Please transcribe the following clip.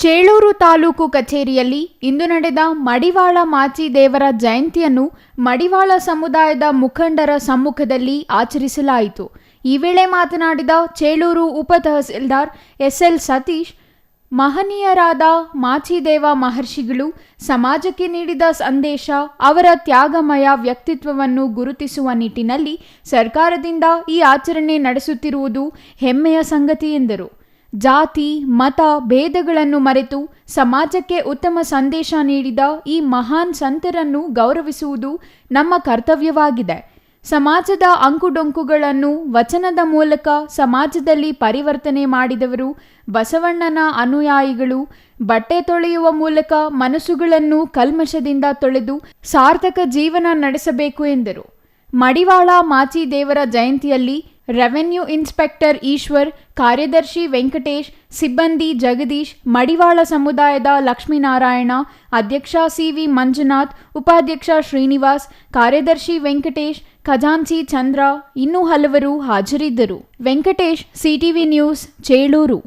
ಚೇಳೂರು ತಾಲೂಕು ಕಚೇರಿಯಲ್ಲಿ ಇಂದು ನಡೆದ ಮಡಿವಾಳ ಮಾಚಿದೇವರ ಜಯಂತಿಯನ್ನು ಮಡಿವಾಳ ಸಮುದಾಯದ ಮುಖಂಡರ ಸಮ್ಮುಖದಲ್ಲಿ ಆಚರಿಸಲಾಯಿತು. ಈ ವೇಳೆ ಮಾತನಾಡಿದ ಚೇಳೂರು ಉಪ ತಹಸೀಲ್ದಾರ್ ಎಸ್ಎಲ್ ಸತೀಶ್, ಮಹನೀಯರಾದ ಮಾಚಿದೇವ ಮಹರ್ಷಿಗಳು ಸಮಾಜಕ್ಕೆ ನೀಡಿದ ಸಂದೇಶ, ಅವರ ತ್ಯಾಗಮಯ ವ್ಯಕ್ತಿತ್ವವನ್ನು ಗುರುತಿಸುವ ನಿಟ್ಟಿನಲ್ಲಿ ಸರ್ಕಾರದಿಂದ ಈ ಆಚರಣೆ ನಡೆಸುತ್ತಿರುವುದು ಹೆಮ್ಮೆಯ ಸಂಗತಿ ಎಂದರು. ಜಾತಿ ಮತ ಭೇದಗಳನ್ನು ಮರೆತು ಸಮಾಜಕ್ಕೆ ಉತ್ತಮ ಸಂದೇಶ ನೀಡಿದ ಈ ಮಹಾನ್ ಸಂತರನ್ನು ಗೌರವಿಸುವುದು ನಮ್ಮ ಕರ್ತವ್ಯವಾಗಿದೆ. ಸಮಾಜದ ಅಂಕುಡೊಂಕುಗಳನ್ನು ವಚನದ ಮೂಲಕ ಸಮಾಜದಲ್ಲಿ ಪರಿವರ್ತನೆ ಮಾಡಿದವರು ಬಸವಣ್ಣನ ಅನುಯಾಯಿಗಳು. ಬಟ್ಟೆ ತೊಳೆಯುವ ಮೂಲಕ ಮನಸ್ಸುಗಳನ್ನು ಕಲ್ಮಶದಿಂದ ತೊಳೆದು ಸಾರ್ಥಕ ಜೀವನ ನಡೆಸಬೇಕು ಎಂದರು. ಮಡಿವಾಳ ಮಾಚಿದೇವರ ಜಯಂತಿಯಲ್ಲಿ ರೆವೆನ್ಯೂ ಇನ್ಸ್ಪೆಕ್ಟರ್ ಈಶ್ವರ್, ಕಾರ್ಯದರ್ಶಿ ವೆಂಕಟೇಶ್, ಸಿಬ್ಬಂದಿ ಜಗದೀಶ್, ಮಡಿವಾಳ ಸಮುದಾಯದ ಲಕ್ಷ್ಮೀನಾರಾಯಣ, ಅಧ್ಯಕ್ಷ ಸಿವಿ ಮಂಜುನಾಥ್, ಉಪಾಧ್ಯಕ್ಷ ಶ್ರೀನಿವಾಸ್, ಕಾರ್ಯದರ್ಶಿ ವೆಂಕಟೇಶ್, ಖಜಾಂಚಿ ಚಂದ್ರ, ಇನ್ನೂ ಹಲವರು ಹಾಜರಿದ್ದರು. Venkatesh, CTV news, Chelur.